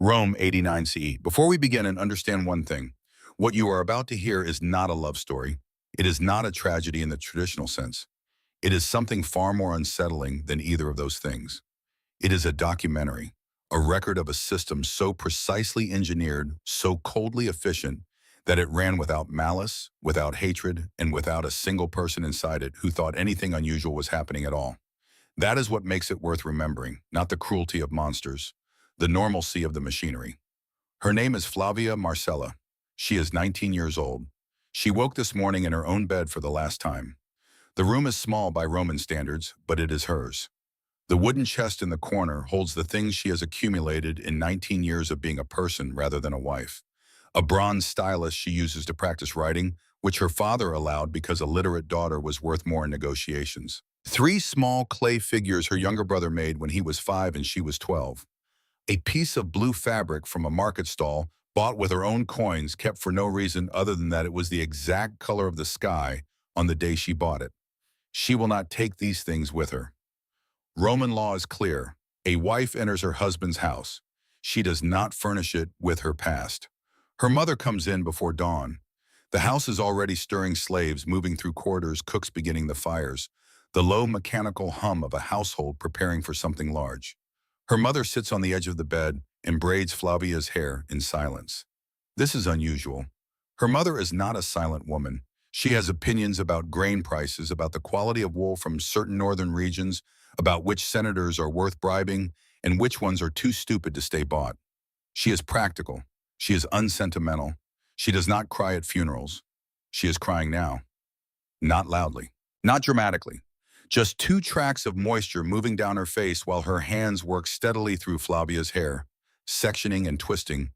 Rome, 89 CE. Before we begin and understand one thing, what you are about to hear is not a love story. It is not a tragedy in the traditional sense. It is something far more unsettling than either of those things. It is a documentary, a record of a system so precisely engineered, so coldly efficient, that it ran without malice, without hatred, and without a single person inside it who thought anything unusual was happening at all. That is what makes it worth remembering, not the cruelty of monsters, the normalcy of the machinery. Her name is Flavia Marcella. She is 19 years old. She woke this morning in her own bed for the last time. The room is small by Roman standards, but it is hers. The wooden chest in the corner holds the things she has accumulated in 19 years of being a person rather than a wife. A bronze stylus she uses to practice writing, which her father allowed because a literate daughter was worth more in negotiations. Three small clay figures her younger brother made when he was 5 and she was 12. A piece of blue fabric from a market stall, bought with her own coins, kept for no reason other than that it was the exact color of the sky on the day she bought it. She will not take these things with her. Roman law is clear. A wife enters her husband's house. She does not furnish it with her past. Her mother comes in before dawn. The house is already stirring slaves moving through corridors, cooks beginning the fires, the low mechanical hum of a household preparing for something large. Her mother sits on the edge of the bed and braids Flavia's hair in silence. This is unusual. Her mother is not a silent woman. She has opinions about grain prices, about the quality of wool from certain northern regions, about which senators are worth bribing and which ones are too stupid to stay bought. She is practical. She is unsentimental. She does not cry at funerals. She is crying now. Not loudly. Not dramatically. Just two tracks of moisture moving down her face while her hands work steadily through Flavia's hair, sectioning and twisting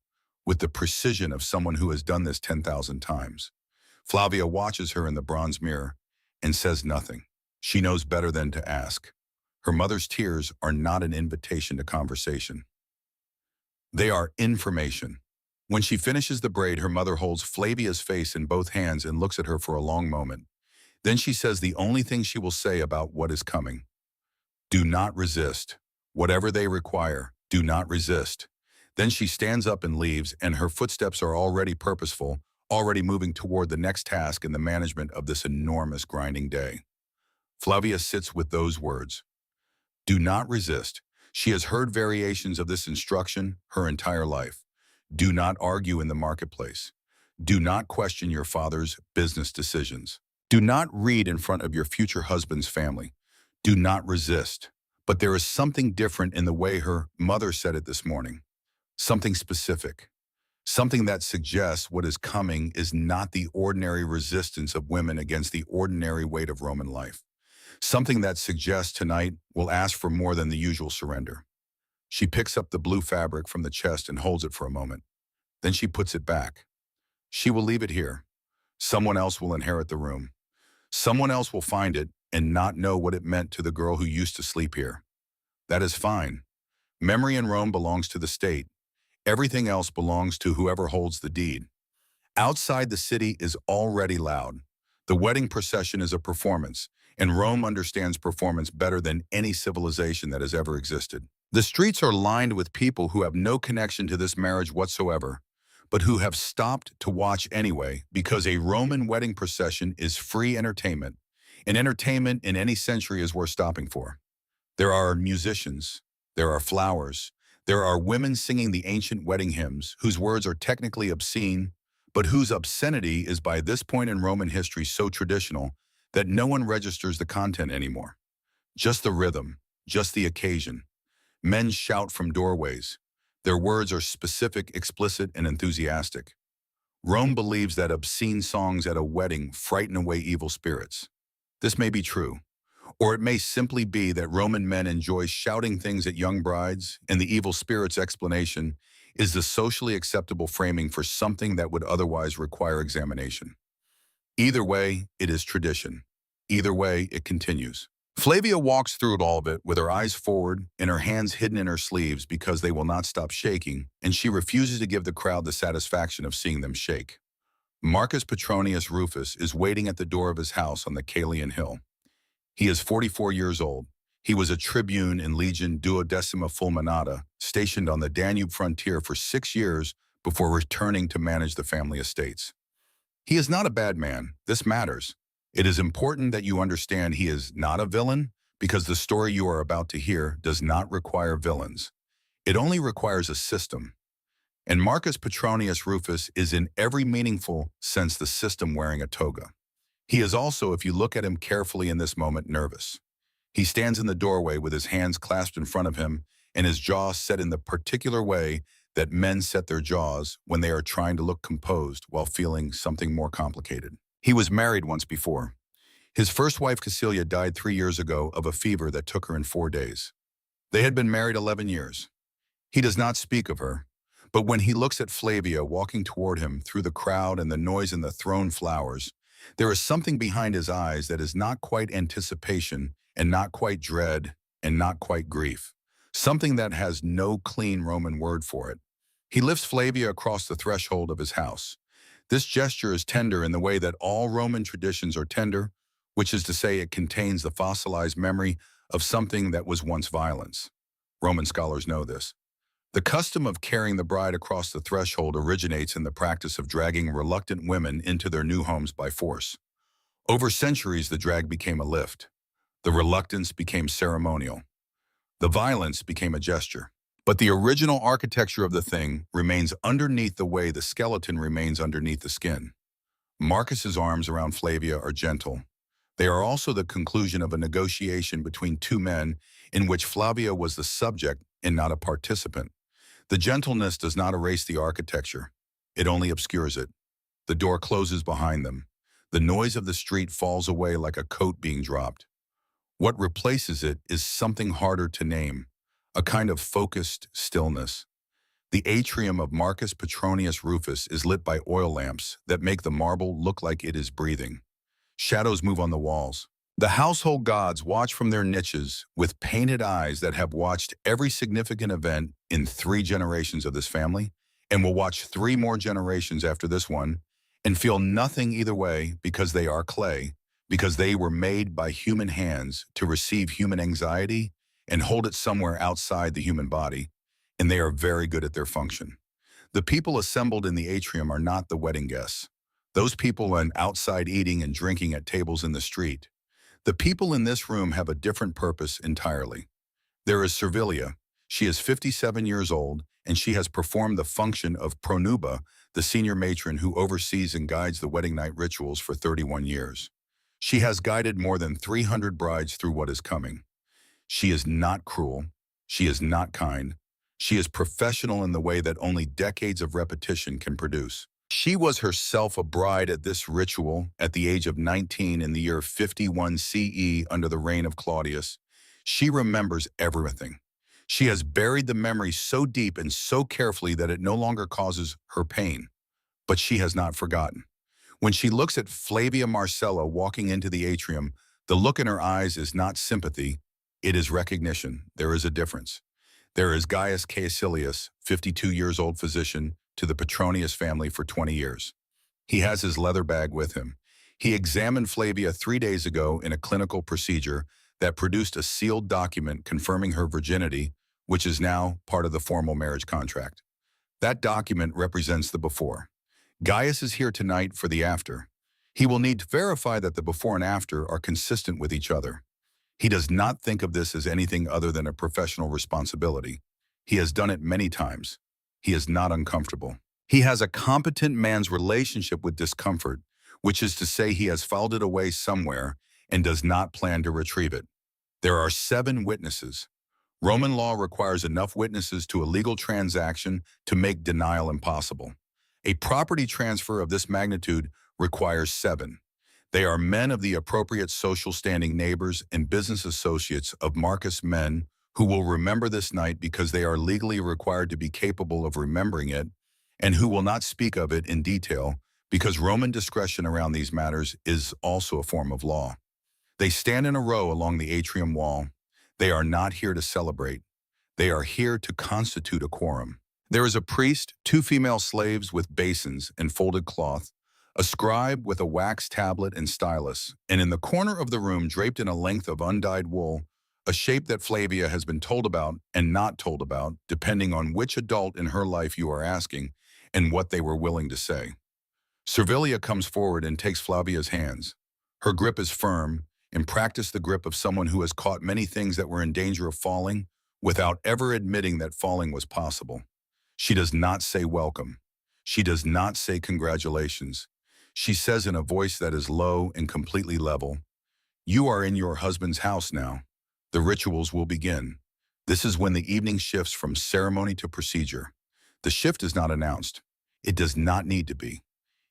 with the precision of someone who has done this 10,000 times. Flavia watches her in the bronze mirror and says nothing. She knows better than to ask. Her mother's tears are not an invitation to conversation. They are information. When she finishes the braid, her mother holds Flavia's face in both hands and looks at her for a long moment. Then she says the only thing she will say about what is coming. Do not resist. Whatever they require, do not resist. Then she stands up and leaves, and her footsteps are already purposeful, already moving toward the next task in the management of this enormous grinding day. Flavia sits with those words. Do not resist. She has heard variations of this instruction her entire life. Do not argue in the marketplace. Do not question your father's business decisions. Do not read in front of your future husband's family. Do not resist. But there is something different in the way her mother said it this morning. Something specific. Something that suggests what is coming is not the ordinary resistance of women against the ordinary weight of Roman life. Something that suggests tonight will ask for more than the usual surrender. She picks up the blue fabric from the chest and holds it for a moment. Then she puts it back. She will leave it here. Someone else will inherit the room. Someone else will find it and not know what it meant to the girl who used to sleep here. That is fine. Memory in Rome belongs to the state. Everything else belongs to whoever holds the deed. Outside the city is already loud. The wedding procession is a performance, and Rome understands performance better than any civilization that has ever existed. The streets are lined with people who have no connection to this marriage whatsoever, but who have stopped to watch anyway because a Roman wedding procession is free entertainment, and entertainment in any century is worth stopping for. There are musicians, there are flowers, there are women singing the ancient wedding hymns whose words are technically obscene, but whose obscenity is by this point in Roman history so traditional that no one registers the content anymore. Just the rhythm, just the occasion. Men shout from doorways. Their words are specific, explicit, and enthusiastic. Rome believes that obscene songs at a wedding frighten away evil spirits. This may be true, or it may simply be that Roman men enjoy shouting things at young brides, and the evil spirit's explanation is the socially acceptable framing for something that would otherwise require examination. Either way, it is tradition. Either way, it continues. Flavia walks through all of it with her eyes forward and her hands hidden in her sleeves because they will not stop shaking, and she refuses to give the crowd the satisfaction of seeing them shake. Marcus Petronius Rufus is waiting at the door of his house on the Caelian Hill. He is 44 years old. He was a tribune in Legion Duodecima Fulminata, stationed on the Danube frontier for 6 years before returning to manage the family estates. He is not a bad man. This matters. It is important that you understand he is not a villain because the story you are about to hear does not require villains. It only requires a system. And Marcus Petronius Rufus is in every meaningful sense the system wearing a toga. He is also, if you look at him carefully in this moment, nervous. He stands in the doorway with his hands clasped in front of him and his jaw set in the particular way that men set their jaws when they are trying to look composed while feeling something more complicated. He was married once before. His first wife, Cassilia, died 3 years ago of a fever that took her in 4 days. They had been married 11 years. He does not speak of her, but when he looks at Flavia walking toward him through the crowd and the noise and the thrown flowers, there is something behind his eyes that is not quite anticipation and not quite dread and not quite grief. Something that has no clean Roman word for it. He lifts Flavia across the threshold of his house. This gesture is tender in the way that all Roman traditions are tender, which is to say it contains the fossilized memory of something that was once violence. Roman scholars know this. The custom of carrying the bride across the threshold originates in the practice of dragging reluctant women into their new homes by force. Over centuries, the drag became a lift. The reluctance became ceremonial. The violence became a gesture. But the original architecture of the thing remains underneath the way the skeleton remains underneath the skin. Marcus's arms around Flavia are gentle. They are also the conclusion of a negotiation between two men in which Flavia was the subject and not a participant. The gentleness does not erase the architecture. It only obscures it. The door closes behind them. The noise of the street falls away like a coat being dropped. What replaces it is something harder to name, a kind of focused stillness. The atrium of Marcus Petronius Rufus is lit by oil lamps that make the marble look like it is breathing. Shadows move on the walls. The household gods watch from their niches with painted eyes that have watched every significant event in 3 generations of this family and will watch 3 more generations after this one and feel nothing either way because they are clay, because they were made by human hands to receive human anxiety and hold it somewhere outside the human body, and they are very good at their function. The people assembled in the atrium are not the wedding guests. Those people are outside eating and drinking at tables in the street. The people in this room have a different purpose entirely. There is Servilia. She is 57 years old, and she has performed the function of pronuba, the senior matron who oversees and guides the wedding night rituals for 31 years. She has guided more than 300 brides through what is coming. She is not cruel. She is not kind. She is professional in the way that only decades of repetition can produce. She was herself a bride at this ritual at the age of 19 in the year 51 CE under the reign of Claudius. She remembers everything. She has buried the memory so deep and so carefully that it no longer causes her pain. But she has not forgotten. When she looks at Flavia Marcella walking into the atrium, the look in her eyes is not sympathy, it is recognition. There is a difference. There is Gaius Caecilius, 52 years old physician, to the Petronius family for 20 years. He has his leather bag with him. He examined Flavia 3 days ago in a clinical procedure that produced a sealed document confirming her virginity, which is now part of the formal marriage contract. That document represents the before. Gaius is here tonight for the after. He will need to verify that the before and after are consistent with each other. He does not think of this as anything other than a professional responsibility. He has done it many times. He is not uncomfortable. He has a competent man's relationship with discomfort, which is to say he has filed it away somewhere and does not plan to retrieve it. There are 7 witnesses. Roman law requires enough witnesses to a legal transaction to make denial impossible. A property transfer of this magnitude requires 7. They are men of the appropriate social standing, neighbors and business associates of Marcus, men who will remember this night because they are legally required to be capable of remembering it, and who will not speak of it in detail because Roman discretion around these matters is also a form of law. They stand in a row along the atrium wall. They are not here to celebrate. They are here to constitute a quorum. There is a priest, 2 female slaves with basins and folded cloth, a scribe with a wax tablet and stylus, and in the corner of the room, draped in a length of undyed wool, a shape that Flavia has been told about and not told about, depending on which adult in her life you are asking and what they were willing to say. Servilia comes forward and takes Flavia's hands. Her grip is firm, in practice the grip of someone who has caught many things that were in danger of falling without ever admitting that falling was possible. She does not say welcome. She does not say congratulations. She says in a voice that is low and completely level, "You are in your husband's house now. The rituals will begin." This is when the evening shifts from ceremony to procedure. The shift is not announced. It does not need to be.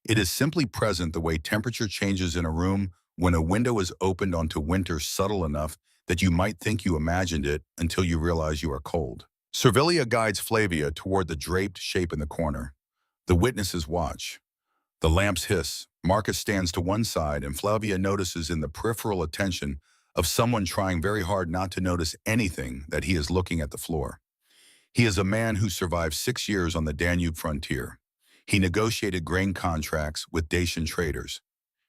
It is simply present the way temperature changes in a room when a window is opened onto winter subtle enough that you might think you imagined it until you realize you are cold. Servilia guides Flavia toward the draped shape in the corner. The witnesses watch. The lamps hiss. Marcus stands to one side, and Flavia notices in the peripheral attention of someone trying very hard not to notice anything that he is looking at the floor. He is a man who survived 6 years on the Danube frontier. He negotiated grain contracts with Dacian traders.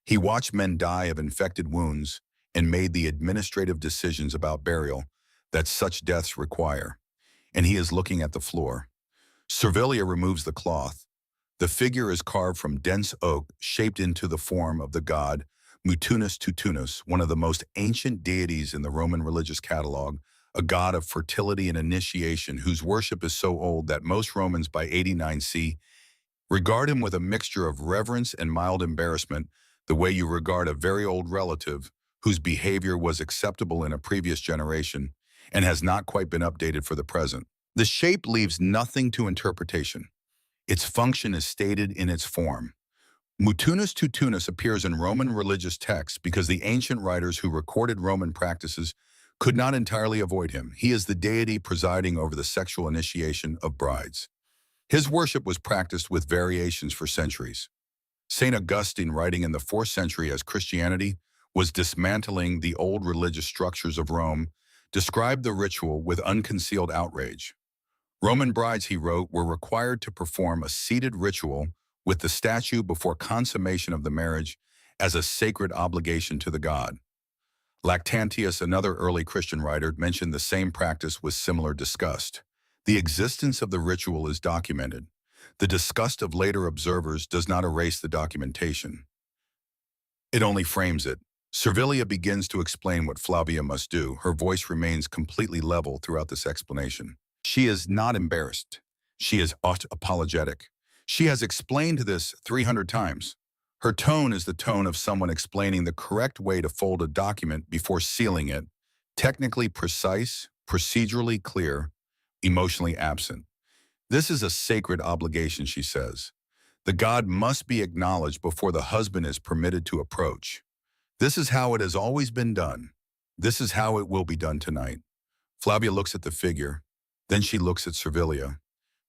He watched men die of infected wounds and made the administrative decisions about burial that such deaths require. And he is looking at the floor. Servilia removes the cloth. The figure is carved from dense oak, shaped into the form of the god Mutunis, one of the most ancient deities in the Roman religious catalog, a god of fertility and initiation whose worship is so old that most Romans by 89 C regard him with a mixture of reverence and mild embarrassment, the way you regard a very old relative whose behavior was acceptable in a previous generation and has not quite been updated for the present. The shape leaves nothing to interpretation. Its function is stated in its form. Mutunis appears in Roman religious texts because the ancient writers who recorded Roman practices could not entirely avoid him. He is the deity presiding over the sexual initiation of brides. His worship was practiced with variations for centuries. St. Augustine, writing in the 4th century as Christianity was dismantling the old religious structures of Rome, described the ritual with unconcealed outrage. Roman brides, he wrote, were required to perform a seated ritual with the statue before consummation of the marriage as a sacred obligation to the god. Lactantius, another early Christian writer, mentioned the same practice with similar disgust. The existence of the ritual is documented. The disgust of later observers does not erase the documentation. It only frames it. Servilia begins to explain what Flavia must do. Her voice remains completely level throughout this explanation. She is not embarrassed. She is apologetic. She has explained this 300 times. Her tone is the tone of someone explaining the correct way to fold a document before sealing it, technically precise, procedurally clear, emotionally absent. This is a sacred obligation, she says. The god must be acknowledged before the husband is permitted to approach. This is how it has always been done. This is how it will be done tonight. Flavia looks at the figure. Then she looks at Servilia.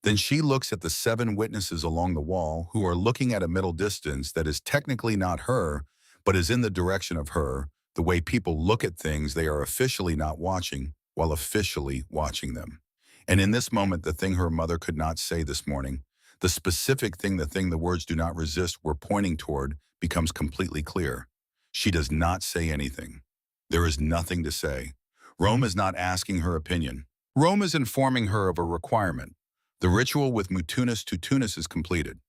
Then she looks at the 7 witnesses along the wall who are looking at a middle distance that is technically not her, but is in the direction of her, the way people look at things they are officially not watching while officially watching them. And in this moment, the thing her mother could not say this morning, the specific thing, the thing the words do not resist were pointing toward, becomes completely clear. She does not say anything. There is nothing to say. Rome is not asking her opinion. Rome is informing her of a requirement. The ritual with Mutunis is completed.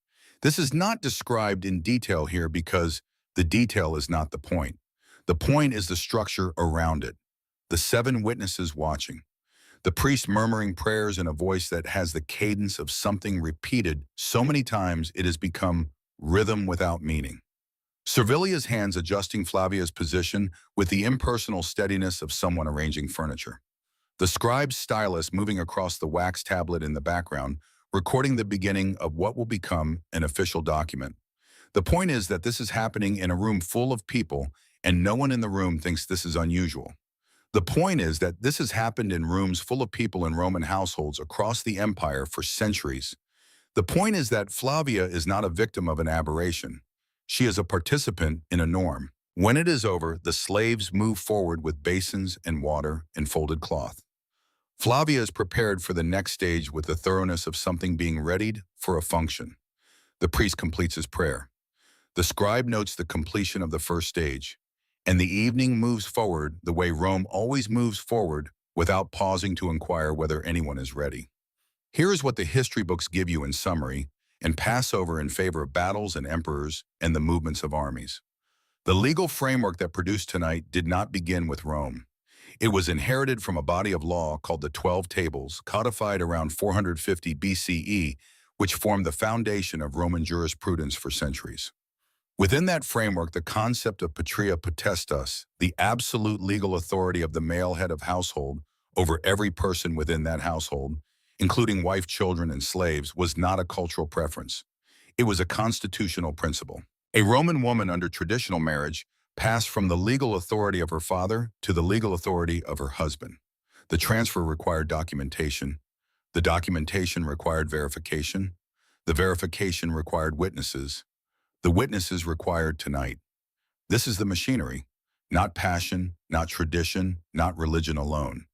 This is not described in detail here because the detail is not the point. The point is the structure around it. The 7 witnesses watching. The priest murmuring prayers in a voice that has the cadence of something repeated so many times it has become rhythm without meaning. Servilia's hands adjusting Flavia's position with the impersonal steadiness of someone arranging furniture. The scribe's stylus moving across the wax tablet in the background, recording the beginning of what will become an official document. The point is that this is happening in a room full of people, and no one in the room thinks this is unusual. The point is that this has happened in rooms full of people in Roman households across the empire for centuries. The point is that Flavia is not a victim of an aberration. She is a participant in a norm. When it is over, the slaves move forward with basins and water and folded cloth. Flavia is prepared for the next stage with the thoroughness of something being readied for a function. The priest completes his prayer. The scribe notes the completion of the first stage. And the evening moves forward the way Rome always moves forward without pausing to inquire whether anyone is ready. Here is what the history books give you in summary and pass over in favor of battles and emperors and the movements of armies. The legal framework that produced tonight did not begin with Rome. It was inherited from a body of law called the 12 Tables, codified around 450 BCE, which formed the foundation of Roman jurisprudence for centuries. Within that framework, the concept of patria potestas, the absolute legal authority of the male head of household over every person within that household, including wife, children, and slaves, was not a cultural preference. It was a constitutional principle. A Roman woman under traditional marriage passed from the legal authority of her father to the legal authority of her husband. The transfer required documentation. The documentation required verification. The verification required witnesses. The witnesses required tonight. This is the machinery, not passion, not tradition, not religion alone.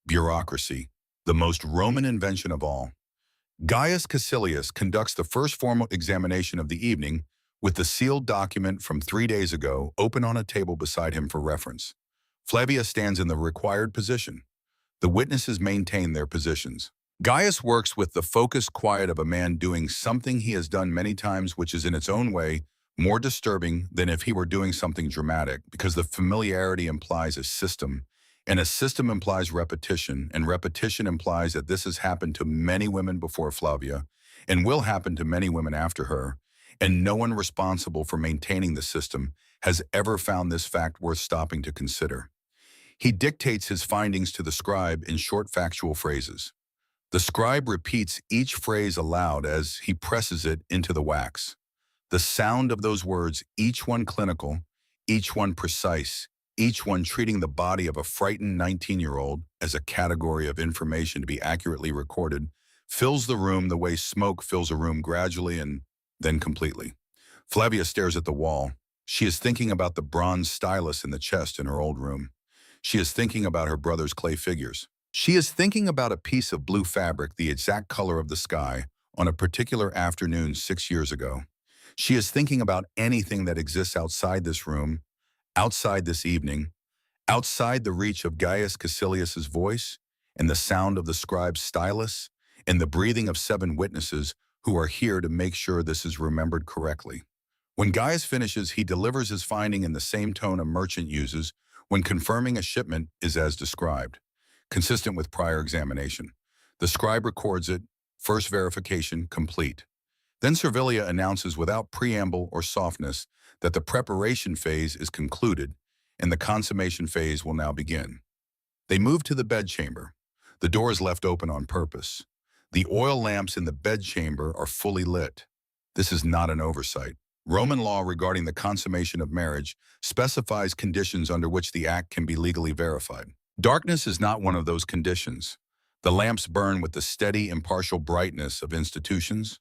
Bureaucracy, the most Roman invention of all. Gaius Caecilius conducts the first formal examination of the evening with the sealed document from 3 days ago open on a table beside him for reference. Flavia stands in the required position. The witnesses maintain their positions. Gaius works with the focused quiet of a man doing something he has done many times, which is in its own way more disturbing than if he were doing something dramatic, because the familiarity implies a system, and a system implies repetition, and repetition implies that this has happened to many women before Flavia, and will happen to many women after her, and no one responsible for maintaining the system has ever found this fact worth stopping to consider. He dictates his findings to the scribe in short factual phrases. The scribe repeats each phrase aloud as he presses it into the wax. The sound of those words, each one clinical, each one precise, each one treating the body of a frightened 19-year-old as a category of information to be accurately recorded, fills the room the way smoke fills a room gradually and then completely. Flavia stares at the wall. She is thinking about the bronze stylus in the chest in her old room. She is thinking about her brother's clay figures. She is thinking about a piece of blue fabric, the exact color of the sky, on a particular afternoon 6 years ago. She is thinking about anything that exists outside this room, outside this evening, outside the reach of Gaius Caecilius's voice, and the sound of the scribe's stylus, and the breathing of 7 witnesses who are here to make sure this is remembered correctly. When Gaius finishes, he delivers his finding in the same tone a merchant uses when confirming a shipment is as described, consistent with prior examination. The scribe records it, first verification complete. Then Servilia announces without preamble or softness that the preparation phase is concluded and the consummation phase will now begin. They move to the bedchamber. The door is left open on purpose. The oil lamps in the bedchamber are fully lit. This is not an oversight. Roman law regarding the consummation of marriage specifies conditions under which the act can be legally verified. Darkness is not one of those conditions. The lamps burn with the steady, impartial brightness of institutions.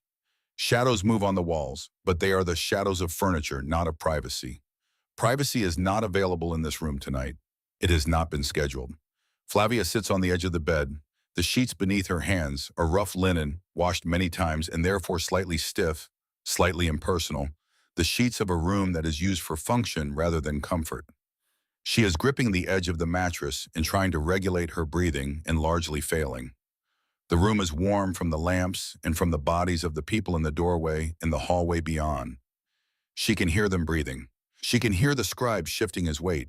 Shadows move on the walls, but they are the shadows of furniture, not of privacy. Privacy is not available in this room tonight. It has not been scheduled. Flavia sits on the edge of the bed. The sheets beneath her hands are rough linen, washed many times and therefore slightly stiff, slightly impersonal, the sheets of a room that is used for function rather than comfort. She is gripping the edge of the mattress and trying to regulate her breathing and largely failing. The room is warm from the lamps and from the bodies of the people in the doorway and the hallway beyond. She can hear them breathing. She can hear the scribe shifting his weight.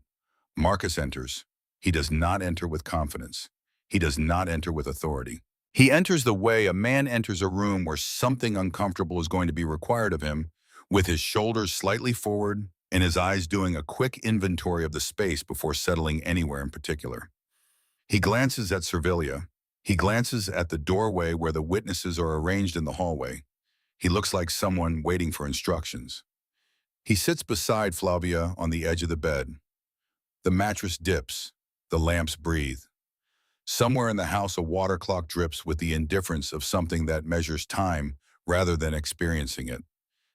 Marcus enters. He does not enter with confidence. He does not enter with authority. He enters the way a man enters a room where something uncomfortable is going to be required of him, with his shoulders slightly forward and his eyes doing a quick inventory of the space before settling anywhere in particular. He glances at Servilia. He glances at the doorway where the witnesses are arranged in the hallway. He looks like someone waiting for instructions. He sits beside Flavia on the edge of the bed. The mattress dips. The lamps breathe. Somewhere in the house, a water clock drips with the indifference of something that measures time rather than experiencing it.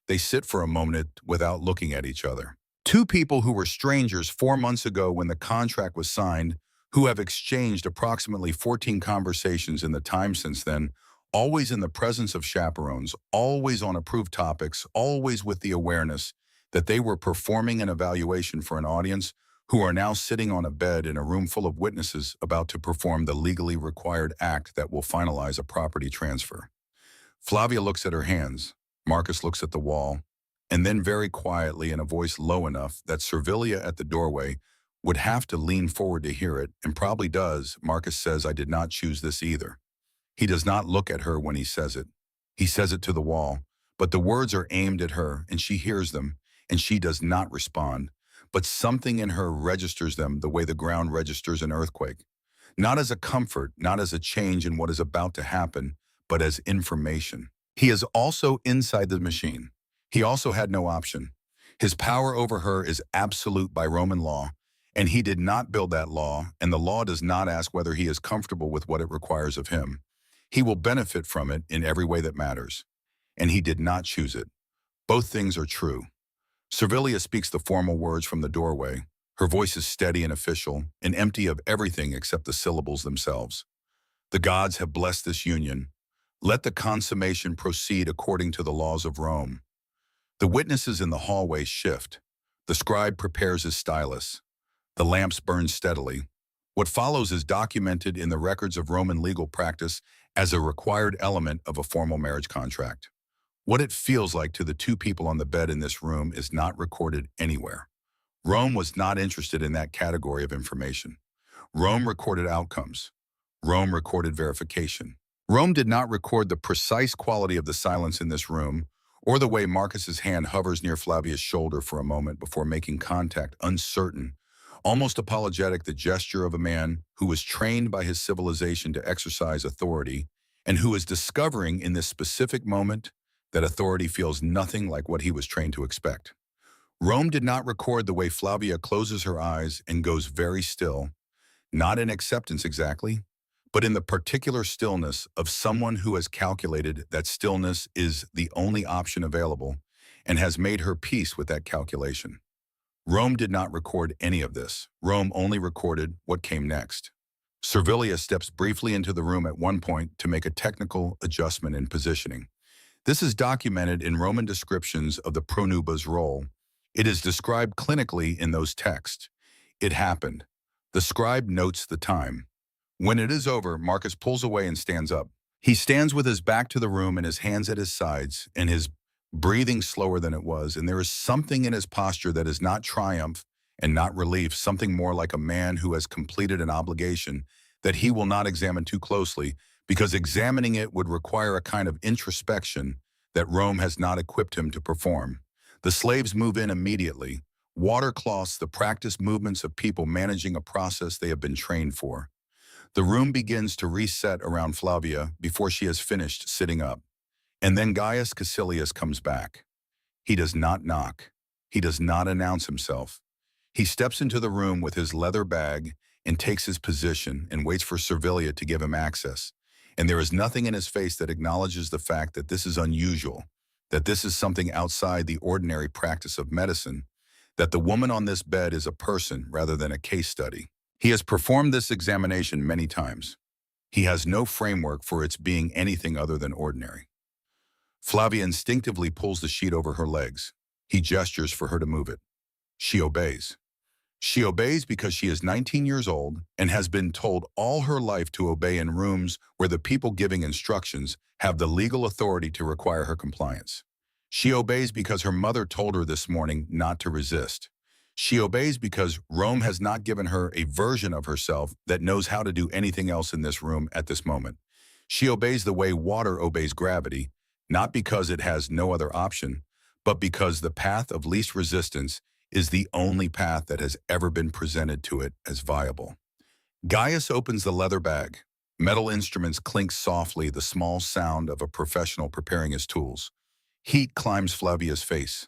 They sit for a moment without looking at each other. Two people who were strangers 4 months ago when the contract was signed, who have exchanged approximately 14 conversations in the time since then, always in the presence of chaperones, always on approved topics, always with the awareness that they were performing an evaluation for an audience who are now sitting on a bed in a room full of witnesses about to perform the legally required act that will finalize a property transfer. Flavia looks at her hands. Marcus looks at the wall, and then very quietly in a voice low enough that Servilia at the doorway would have to lean forward to hear it, and probably does, Marcus says, "I did not choose this either." He does not look at her when he says it. He says it to the wall, but the words are aimed at her, and she hears them, and she does not respond. But something in her registers them the way the ground registers an earthquake. Not as a comfort, not as a change in what is about to happen, but as information. He is also inside the machine. He also had no option. His power over her is absolute by Roman law, and he did not build that law, and the law does not ask whether he is comfortable with what it requires of him. He will benefit from it in every way that matters, and he did not choose it. Both things are true. Servilia speaks the formal words from the doorway. Her voice is steady and official, and empty of everything except the syllables themselves. The gods have blessed this union. Let the consummation proceed according to the laws of Rome. The witnesses in the hallway shift. The scribe prepares his stylus. The lamps burn steadily. What follows is documented in the records of Roman legal practice as a required element of a formal marriage contract. What it feels like to the two people on the bed in this room is not recorded anywhere. Rome was not interested in that category of information. Rome recorded outcomes. Rome recorded verification. Rome did not record the precise quality of the silence in this room, or the way Marcus's hand hovers near Flavia's shoulder for a moment before making contact, uncertain, almost apologetic, the gesture of a man who was trained by his civilization to exercise authority, and who is discovering in this specific moment that authority feels nothing like what he was trained to expect. Rome did not record the way Flavia closes her eyes and goes very still, not in acceptance exactly, but in the particular stillness of someone who has calculated that stillness is the only option available and has made her peace with that calculation. Rome did not record any of this. Rome only recorded what came next. Servilia steps briefly into the room at one point to make a technical adjustment in positioning. This is documented in Roman descriptions of the pronuba's role. It is described clinically in those texts. It happened. The scribe notes the time. When it is over, Marcus pulls away and stands up. He stands with his back to the room and his hands at his sides, and his breathing slower than it was, and there is something in his posture that is not triumph and not relief, something more like a man who has completed an obligation that he will not examine too closely, because examining it would require a kind of introspection that Rome has not equipped him to perform. The slaves move in immediately. Water cloths, the practiced movements of people managing a process they have been trained for. The room begins to reset around Flavia before she has finished sitting up. And then Gaius Caecilius comes back. He does not knock. He does not announce himself. He steps into the room with his leather bag and takes his position and waits for Servilia to give him access. And there is nothing in his face that acknowledges the fact that this is unusual, that this is something outside the ordinary practice of medicine, that the woman on this bed is a person rather than a case study. He has performed this examination many times. He has no framework for its being anything other than ordinary. Flavia instinctively pulls the sheet over her legs. He gestures for her to move it. She obeys. She obeys because she is 19 years old and has been told all her life to obey in rooms where the people giving instructions have the legal authority to require her compliance. She obeys because her mother told her this morning not to resist. She obeys because Rome has not given her a version of herself that knows how to do anything else in this room at this moment. She obeys the way water obeys gravity, not because it has no other option, but because the path of least resistance is the only path that has ever been presented to it as viable. Gaius opens the leather bag. Metal instruments clink softly, the small sound of a professional preparing his tools. Heat climbs Flavia's face.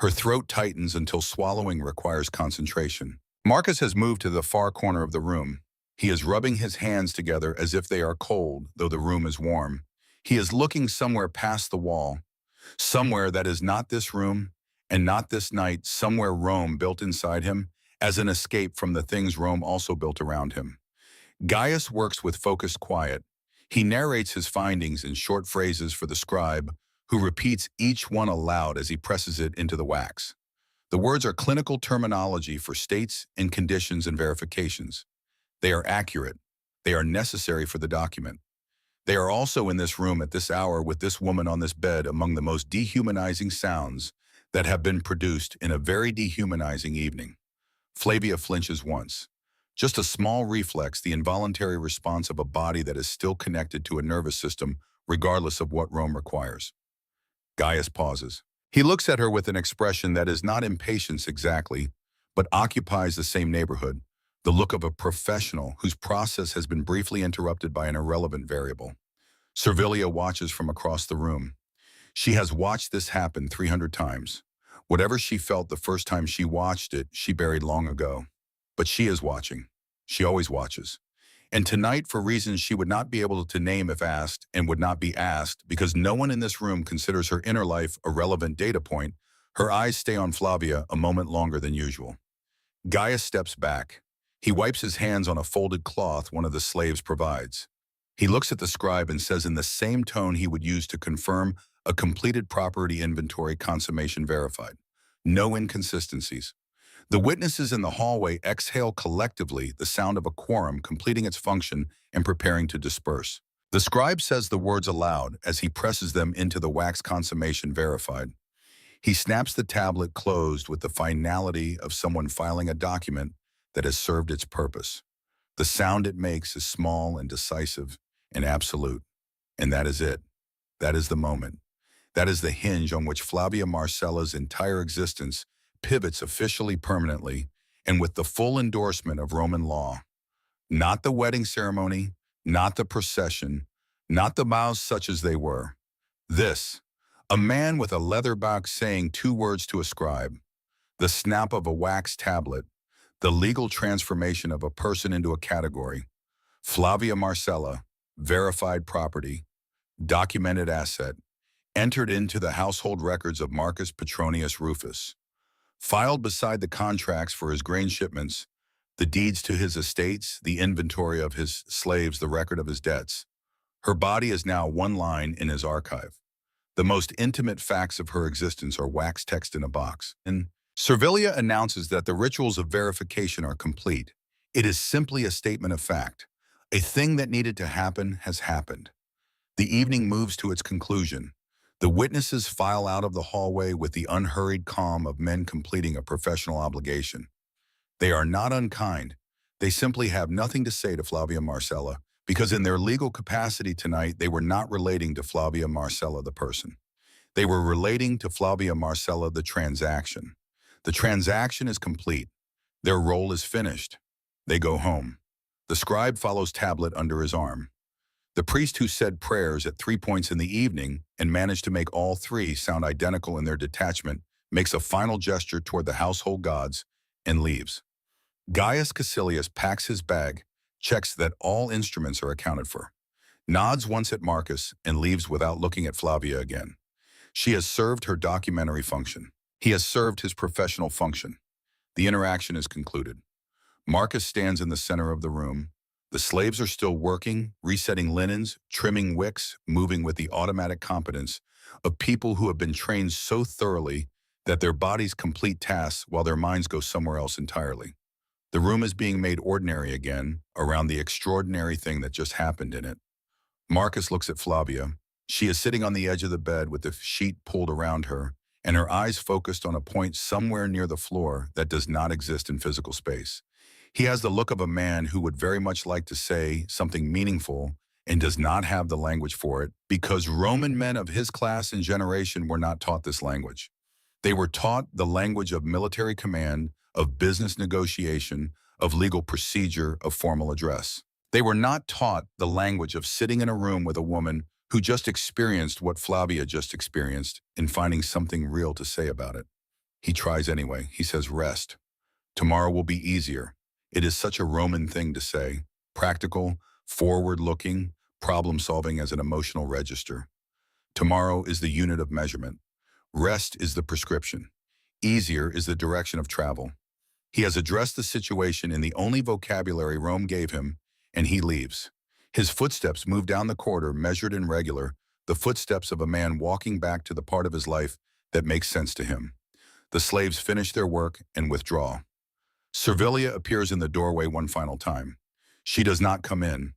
Her throat tightens until swallowing requires concentration. Marcus has moved to the far corner of the room. He is rubbing his hands together as if they are cold, though the room is warm. He is looking somewhere past the wall, somewhere that is not this room and not this night, somewhere Rome built inside him as an escape from the things Rome also built around him. Gaius works with focused quiet. He narrates his findings in short phrases for the scribe, who repeats each one aloud as he presses it into the wax. The words are clinical terminology for states and conditions and verifications. They are accurate. They are necessary for the document. They are also in this room at this hour with this woman on this bed among the most dehumanizing sounds that have been produced in a very dehumanizing evening. Flavia flinches once. Just a small reflex, the involuntary response of a body that is still connected to a nervous system, regardless of what Rome requires. Gaius pauses. He looks at her with an expression that is not impatience exactly, but occupies the same neighborhood, the look of a professional whose process has been briefly interrupted by an irrelevant variable. Servilia watches from across the room. She has watched this happen 300 times. Whatever she felt the first time she watched it, she buried long ago. But she is watching. She always watches. And tonight, for reasons she would not be able to name if asked, and would not be asked because no one in this room considers her inner life a relevant data point, her eyes stay on Flavia a moment longer than usual. Gaius steps back. He wipes his hands on a folded cloth one of the slaves provides. He looks at the scribe and says in the same tone he would use to confirm a completed property inventory consummation verified. No inconsistencies. The witnesses in the hallway exhale collectively, the sound of a quorum completing its function and preparing to disperse. The scribe says the words aloud as he presses them into the wax consummation verified. He snaps the tablet closed with the finality of someone filing a document that has served its purpose. The sound it makes is small and decisive and absolute. And that is it. That is the moment. That is the hinge on which Flavia Marcella's entire existence pivots officially permanently and with the full endorsement of Roman law. Not the wedding ceremony, not the procession, not the vows such as they were. This, a man with a leather box saying 2 words to a scribe, the snap of a wax tablet, the legal transformation of a person into a category. Flavia Marcella, verified property, documented asset, entered into the household records of Marcus Petronius Rufus, filed beside the contracts for his grain shipments, the deeds to his estates, the inventory of his slaves, the record of his debts. Her body is now one line in his archive. The most intimate facts of her existence are wax text in a box. And Servilia announces that the rituals of verification are complete. It is simply a statement of fact. A thing that needed to happen has happened. The evening moves to its conclusion. The witnesses file out of the hallway with the unhurried calm of men completing a professional obligation. They are not unkind. They simply have nothing to say to Flavia Marcella, because in their legal capacity tonight, they were not relating to Flavia Marcella, the person. They were relating to Flavia Marcella, the transaction. The transaction is complete. Their role is finished. They go home. The scribe follows tablet under his arm. The priest who said prayers at 3 points in the evening and managed to make all 3 sound identical in their detachment makes a final gesture toward the household gods and leaves. Gaius Caecilius packs his bag, checks that all instruments are accounted for, nods once at Marcus and leaves without looking at Flavia again. She has served her documentary function. He has served his professional function. The interaction is concluded. Marcus stands in the center of the room. The slaves are still working, resetting linens, trimming wicks, moving with the automatic competence of people who have been trained so thoroughly that their bodies complete tasks while their minds go somewhere else entirely. The room is being made ordinary again around the extraordinary thing that just happened in it. Marcus looks at Flavia. She is sitting on the edge of the bed with the sheet pulled around her, and her eyes focused on a point somewhere near the floor that does not exist in physical space. He has the look of a man who would very much like to say something meaningful and does not have the language for it because Roman men of his class and generation were not taught this language. They were taught the language of military command, of business negotiation, of legal procedure, of formal address. They were not taught the language of sitting in a room with a woman who just experienced what Flavia just experienced and finding something real to say about it. He tries anyway. He says, rest. Tomorrow will be easier. It is such a Roman thing to say. Practical, forward-looking, problem-solving as an emotional register. Tomorrow is the unit of measurement. Rest is the prescription. Easier is the direction of travel. He has addressed the situation in the only vocabulary Rome gave him, and he leaves. His footsteps move down the corridor, measured and regular, the footsteps of a man walking back to the part of his life that makes sense to him. The slaves finish their work and withdraw. Servilia appears in the doorway one final time. She does not come in.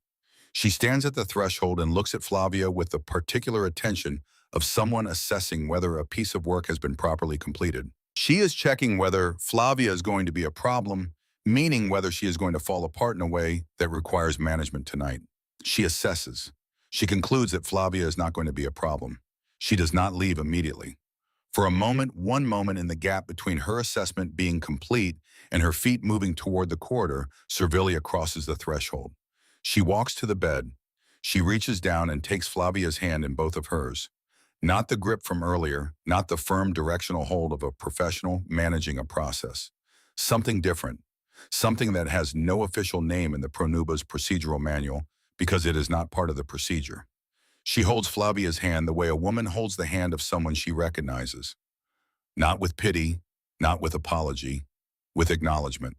She stands at the threshold and looks at Flavia with the particular attention of someone assessing whether a piece of work has been properly completed. She is checking whether Flavia is going to be a problem, meaning whether she is going to fall apart in a way that requires management tonight. She assesses. She concludes that Flavia is not going to be a problem. She does not leave immediately. For a moment, one moment in the gap between her assessment being complete and her feet moving toward the corridor, Servilia crosses the threshold. She walks to the bed. She reaches down and takes Flavia's hand in both of hers. Not the grip from earlier, not the firm directional hold of a professional managing a process. Something different. Something that has no official name in the Pronuba's procedural manual because it is not part of the procedure. She holds Flavia's hand the way a woman holds the hand of someone she recognizes. Not with pity, not with apology, with acknowledgement.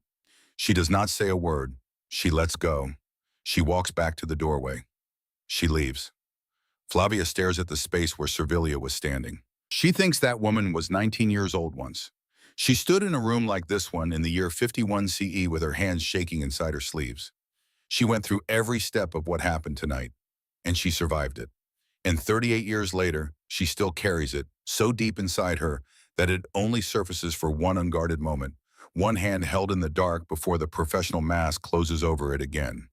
She does not say a word. She lets go. She walks back to the doorway. She leaves. Flavia stares at the space where Servilia was standing. She thinks that woman was 19 years old once. She stood in a room like this one in the year 51 CE with her hands shaking inside her sleeves. She went through every step of what happened tonight, and she survived it. And 38 years later, she still carries it so deep inside her that it only surfaces for one unguarded moment, one hand held in the dark before the professional mask closes over it again.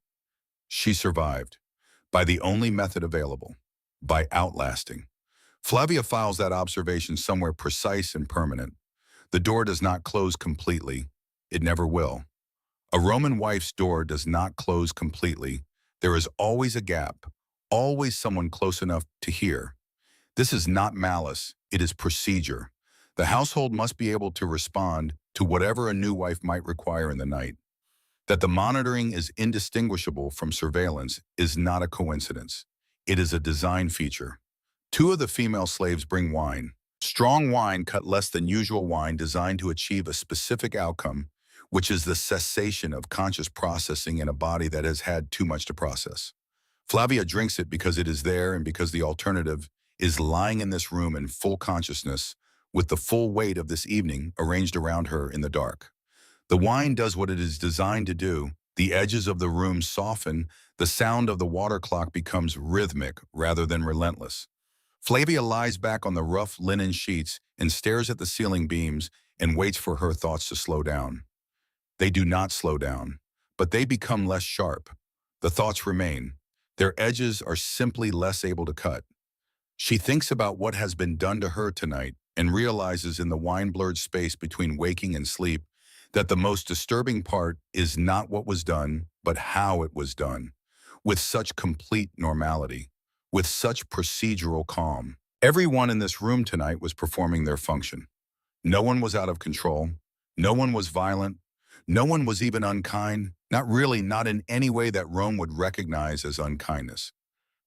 She survived, by the only method available, by outlasting. Flavia files that observation somewhere precise and permanent. The door does not close completely. It never will. A Roman wife's door does not close completely. There is always a gap, always someone close enough to hear. This is not malice, it is procedure. The household must be able to respond to whatever a new wife might require in the night. That the monitoring is indistinguishable from surveillance is not a coincidence. It is a design feature. Two of the female slaves bring wine. Strong wine cut less than usual wine designed to achieve a specific outcome, which is the cessation of conscious processing in a body that has had too much to process. Flavia drinks it because it is there and because the alternative is lying in this room in full consciousness with the full weight of this evening arranged around her in the dark. The wine does what it is designed to do. The edges of the room soften. The sound of the water clock becomes rhythmic rather than relentless. Flavia lies back on the rough linen sheets and stares at the ceiling beams and waits for her thoughts to slow down. They do not slow down, but they become less sharp. The thoughts remain. Their edges are simply less able to cut. She thinks about what has been done to her tonight and realizes in the wine-blurred space between waking and sleep that the most disturbing part is not what was done, but how it was done, with such complete normality, with such procedural calm. Everyone in this room tonight was performing their function. No one was out of control. No one was violent. No one was even unkind, not in any way that Rome would recognize as unkindness.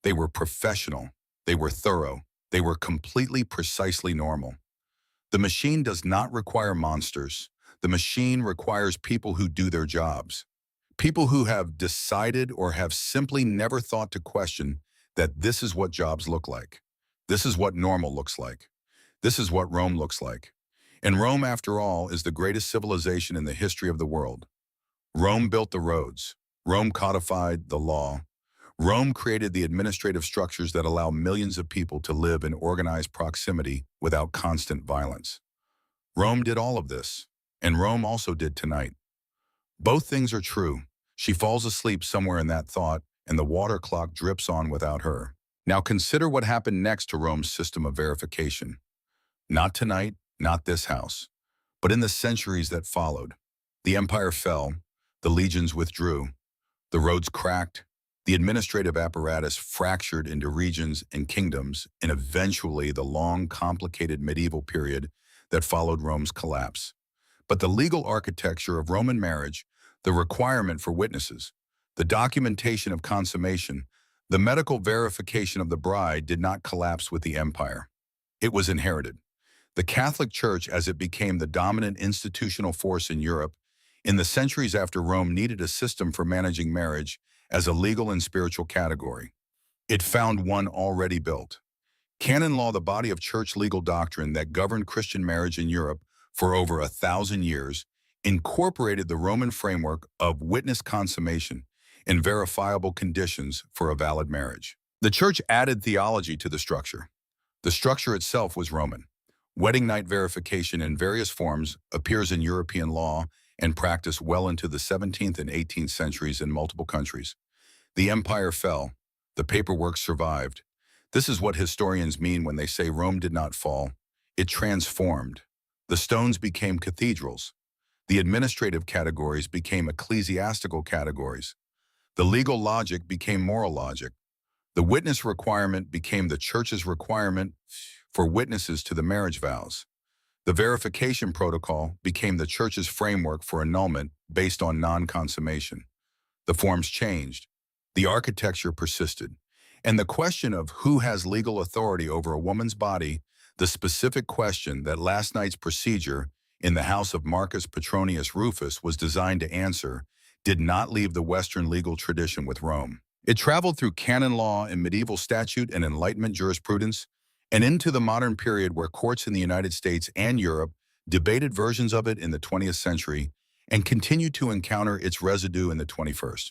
They were professional. They were thorough. They were completely precisely normal. The machine does not require monsters. The machine requires people who do their jobs. People who have decided or have simply never thought to question that this is what jobs look like. This is what normal looks like. This is what Rome looks like. And Rome, after all, is the greatest civilization in the history of the world. Rome built the roads. Rome codified the law. Rome created the administrative structures that allow millions of people to live in organized proximity without constant violence. Rome did all of this, and Rome also did tonight. Both things are true. She falls asleep somewhere in that thought, and the water clock drips on without her. Now consider what happened next to Rome's system of verification. Not tonight, not this house, but in the centuries that followed. The empire fell, the legions withdrew, the roads cracked, the administrative apparatus fractured into regions and kingdoms, and eventually the long, complicated medieval period that followed Rome's collapse. But the legal architecture of Roman marriage, the requirement for witnesses, the documentation of consummation, the medical verification of the bride did not collapse with the empire. It was inherited. The Catholic Church, as it became the dominant institutional force in Europe, in the centuries after Rome needed a system for managing marriage as a legal and spiritual category. It found one already built. Canon law, the body of church legal doctrine that governed Christian marriage in Europe, for over 1,000 years, incorporated the Roman framework of witness consummation and verifiable conditions for a valid marriage. The church added theology to the structure. The structure itself was Roman. Wedding night verification in various forms appears in European law and practice well into the 17th and 18th centuries in multiple countries. The empire fell. The paperwork survived. This is what historians mean when they say Rome did not fall. It transformed. The stones became cathedrals. The administrative categories became ecclesiastical categories. The legal logic became moral logic. The witness requirement became the church's requirement for witnesses to the marriage vows. The verification protocol became the church's framework for annulment based on non-consummation. The forms changed. The architecture persisted. And the question of who has legal authority over a woman's body, the specific question that last night's procedure in the house of Marcus Petronius Rufus was designed to answer, did not leave the Western legal tradition with Rome. It traveled through canon law and medieval statute and Enlightenment jurisprudence, and into the modern period where courts in the United States and Europe debated versions of it in the 20th century and continued to encounter its residue in the 21st.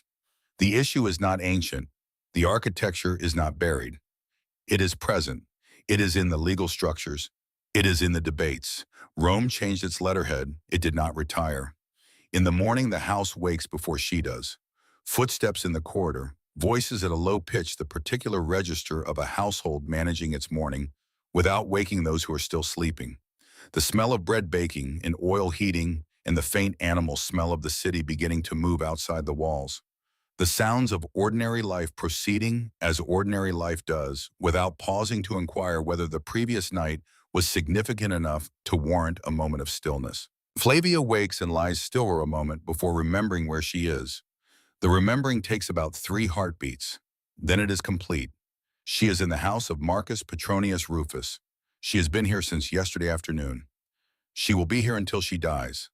The issue is not ancient. The architecture is not buried. It is present. It is in the legal structures. It is in the debates. Rome changed its letterhead. It did not retire. In the morning, the house wakes before she does. Footsteps in the corridor, voices at a low pitch, the particular register of a household managing its morning without waking those who are still sleeping. The smell of bread baking and oil heating and the faint animal smell of the city beginning to move outside the walls. The sounds of ordinary life proceeding as ordinary life does without pausing to inquire whether the previous night was significant enough to warrant a moment of stillness. Flavia wakes and lies still for a moment before remembering where she is. The remembering takes about 3 heartbeats. Then it is complete. She is in the house of Marcus Petronius Rufus. She has been here since yesterday afternoon. She will be here until she dies.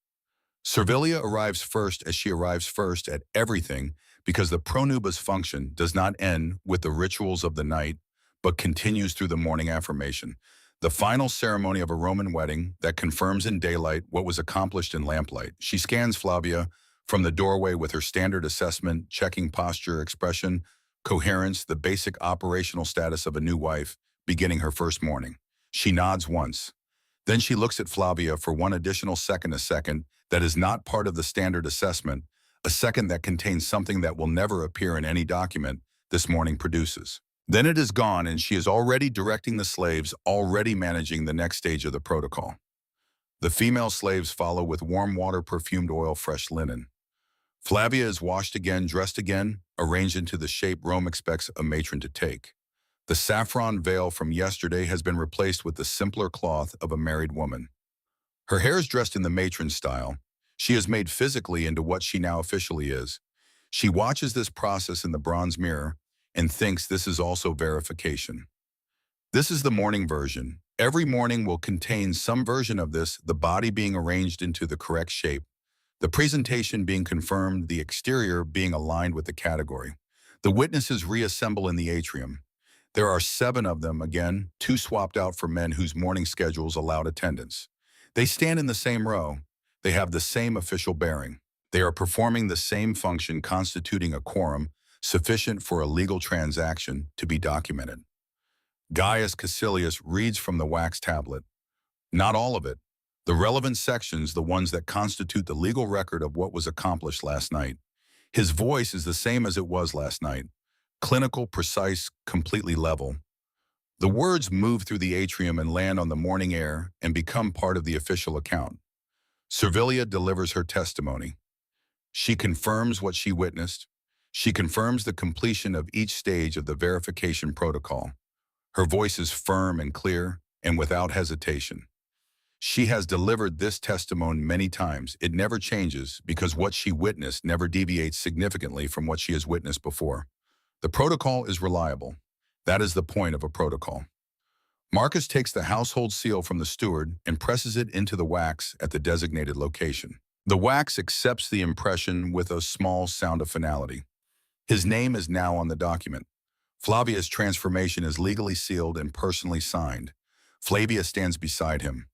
Servilia arrives first as she arrives first at everything because the pronubis function does not end with the rituals of the night, but continues through the morning affirmation, the final ceremony of a Roman wedding that confirms in daylight what was accomplished in lamplight. She scans Flavia from the doorway with her standard assessment, checking posture, expression, coherence, the basic operational status of a new wife, beginning her first morning. She nods once. Then she looks at Flavia for one additional second, a second that is not part of the standard assessment, a second that contains something that will never appear in any document this morning produces. Then it is gone and she is already directing the slaves, already managing the next stage of the protocol. The female slaves follow with warm water, perfumed oil, fresh linen. Flavia is washed again, dressed again, arranged into the shape Rome expects a matron to take. The saffron veil from yesterday has been replaced with the simpler cloth of a married woman. Her hair is dressed in the matron style. She is made physically into what she now officially is. She watches this process in the bronze mirror and thinks this is also verification. This is the morning version. Every morning will contain some version of this, the body being arranged into the correct shape, the presentation being confirmed, the exterior being aligned with the category. The witnesses reassemble in the atrium. There are 7 of them again, 2 swapped out for men whose morning schedules allowed attendance. They stand in the same row. They have the same official bearing. They are performing the same function, constituting a quorum sufficient for a legal transaction to be documented. Gaius Caecilius reads from the wax tablet. Not all of it. The relevant sections, the ones that constitute the legal record of what was accomplished last night. His voice is the same as it was last night. Clinical, precise, completely level. The words move through the atrium and land on the morning air and become part of the official account. Servilia delivers her testimony. She confirms what she witnessed. She confirms the completion of each stage of the verification protocol. Her voice is firm and clear and without hesitation. She has delivered this testimony many times. It never changes because what she witnessed never deviates significantly from what she has witnessed before. The protocol is reliable. That is the point of a protocol. Marcus takes the household seal from the steward and presses it into the wax at the designated location. The wax accepts the impression with a small sound of finality. His name is now on the document. Flavia's transformation is legally sealed and personally signed. Flavia stands beside him.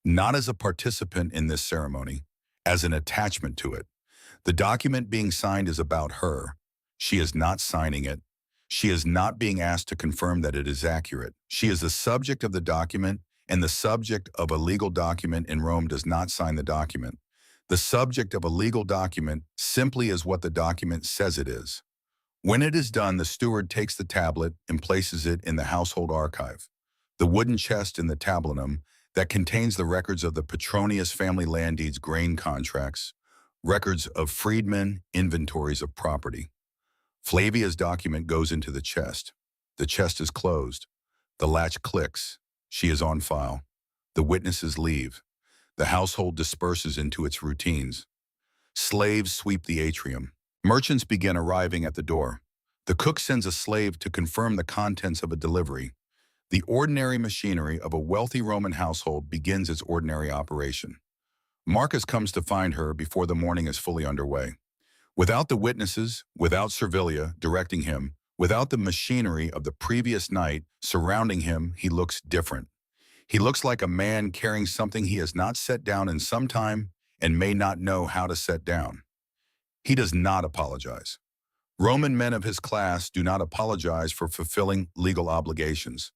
not as a participant in this ceremony, as an attachment to it. The document being signed is about her. She is not signing it. She is not being asked to confirm that it is accurate. She is the subject of the document, and the subject of a legal document in Rome does not sign the document. The subject of a legal document simply is what the document says it is. When it is done, the steward takes the tablet and places it in the household archive, the wooden chest in the tablinum that contains the records of the Petronius family land deeds, grain contracts, records of freedmen, inventories of property. Flavia's document goes into the chest. The chest is closed. The latch clicks. She is on file. The witnesses leave. The household disperses into its routines. Slaves sweep the atrium. Merchants begin arriving at the door. The cook sends a slave to confirm the contents of a delivery. The ordinary machinery of a wealthy Roman household begins its ordinary operation. Marcus comes to find her before the morning is fully underway. Without the witnesses, without Servilia directing him, without the machinery of the previous night surrounding him, he looks different. He looks like a man carrying something he has not set down in some time and may not know how to set down. He does not apologize. Roman men of his class do not apologize for fulfilling legal obligations.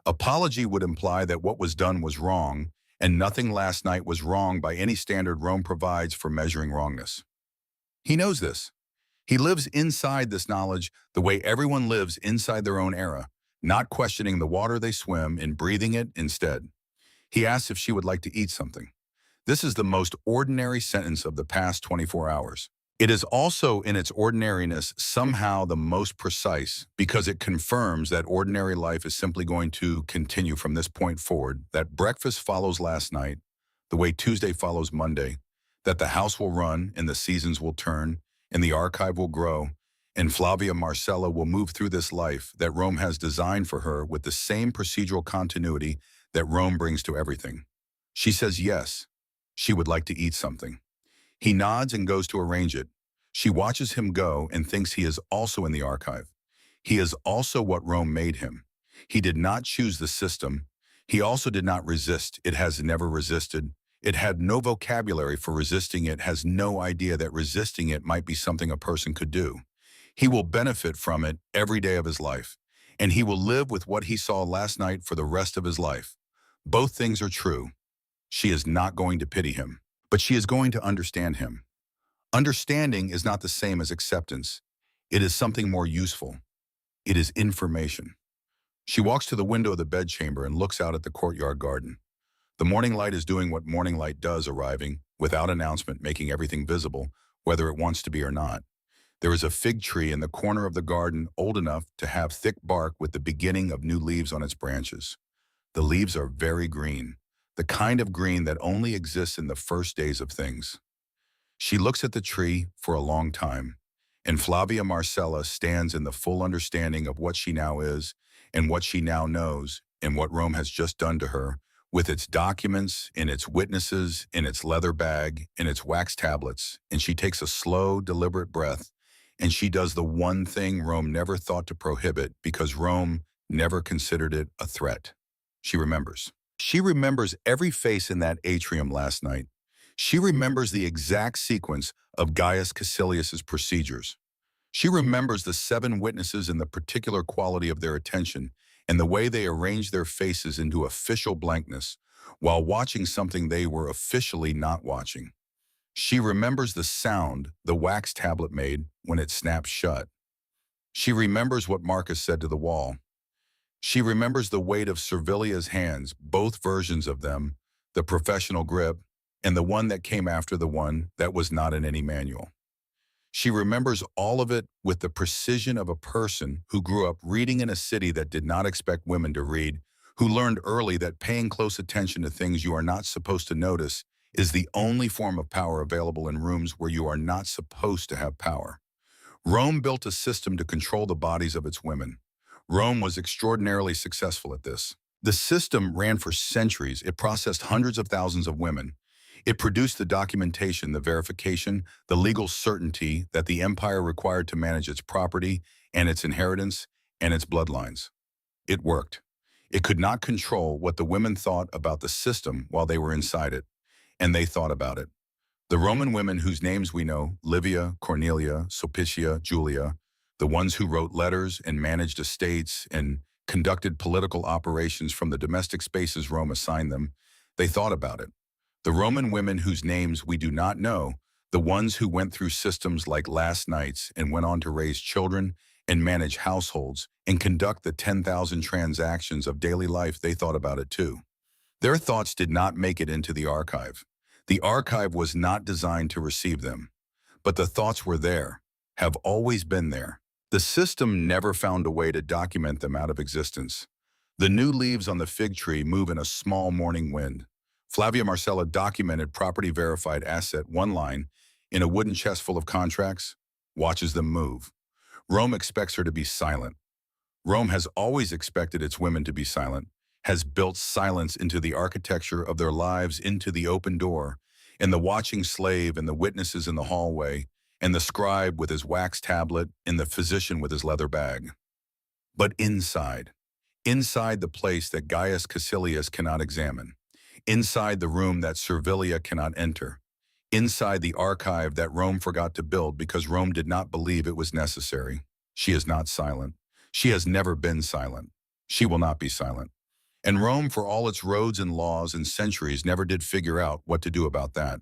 Apology would imply that what was done was wrong, and nothing last night was wrong by any standard Rome provides for measuring wrongness. He knows this. He lives inside this knowledge the way everyone lives inside their own era, not questioning the water they swim in, breathing it instead. He asks if she would like to eat something. This is the most ordinary sentence of the past 24 hours. It is also in its ordinariness somehow the most precise because it confirms that ordinary life is simply going to continue from this point forward, that breakfast follows last night, the way Tuesday follows Monday, that the house will run and the seasons will turn and the archive will grow and Flavia Marcella will move through this life that Rome has designed for her with the same procedural continuity that Rome brings to everything. She says yes, she would like to eat something. He nods and goes to arrange it. She watches him go and thinks he is also in the archive. He is also what Rome made him. He did not choose the system. He also did not resist. It has never resisted. It had no vocabulary for resisting. It has no idea that resisting it might be something a person could do. He will benefit from it every day of his life, and he will live with what he saw last night for the rest of his life. Both things are true. She is not going to pity him, but she is going to understand him. Understanding is not the same as acceptance. It is something more useful. It is information. She walks to the window of the bedchamber and looks out at the courtyard garden. The morning light is doing what morning light does, arriving, without announcement, making everything visible, whether it wants to be or not. There is a fig tree in the corner of the garden old enough to have thick bark with the beginning of new leaves on its branches. The leaves are very green, the kind of green that only exists in the first days of things. She looks at the tree for a long time, and Flavia Marcella stands in the full understanding of what she now is and what she now knows and what Rome has just done to her, with its documents, in its witnesses, in its leather bag, in its wax tablets, and she takes a slow, deliberate breath, and she does the one thing Rome never thought to prohibit because Rome never considered it a threat. She remembers. She remembers every face in that atrium last night. She remembers the exact sequence of Gaius Caecilius's procedures. She remembers the 7 witnesses and the particular quality of their attention and the way they arranged their faces into official blankness while watching something they were officially not watching. She remembers the sound the wax tablet made when it snapped shut. She remembers what Marcus said to the wall. She remembers the weight of Servilia's hands, both versions of them, the professional grip, and the one that came after the one that was not in any manual. She remembers all of it with the precision of a person who grew up reading in a city that did not expect women to read, who learned early that paying close attention to things you are not supposed to notice is the only form of power available in rooms where you are not supposed to have power. Rome built a system to control the bodies of its women. Rome was extraordinarily successful at this. The system ran for centuries. It processed hundreds of thousands of women. It produced the documentation, the verification, the legal certainty that the empire required to manage its property and its inheritance and its bloodlines. It worked. It could not control what the women thought about the system while they were inside it, and they thought about it. The Roman women whose names we know, Livia, Cornelia, Sulpicia, Julia, the ones who wrote letters and managed estates and conducted political operations from the domestic spaces Rome assigned them, they thought about it. The Roman women whose names we do not know, the ones who went through systems like last night's and went on to raise children and manage households and conduct the 10,000 transactions of daily life, they thought about it too. Their thoughts did not make it into the archive. The archive was not designed to receive them, but the thoughts were there, have always been there. The system never found a way to document them out of existence. The new leaves on the fig tree move in a small morning wind. Flavia Marcella documented property verified asset one line in a wooden chest full of contracts, watches them move. Rome expects her to be silent. Rome has always expected its women to be silent, has built silence into the architecture of their lives, into the open door, and the watching slave and the witnesses in the hallway, and the scribe with his wax tablet and the physician with his leather bag. But inside the place that Gaius Caecilius cannot examine, inside the room that Servilia cannot enter, inside the archive that Rome forgot to build because Rome did not believe it was necessary, she is not silent. She has never been silent. She will not be silent. And Rome, for all its roads and laws and centuries, never did figure out what to do about that.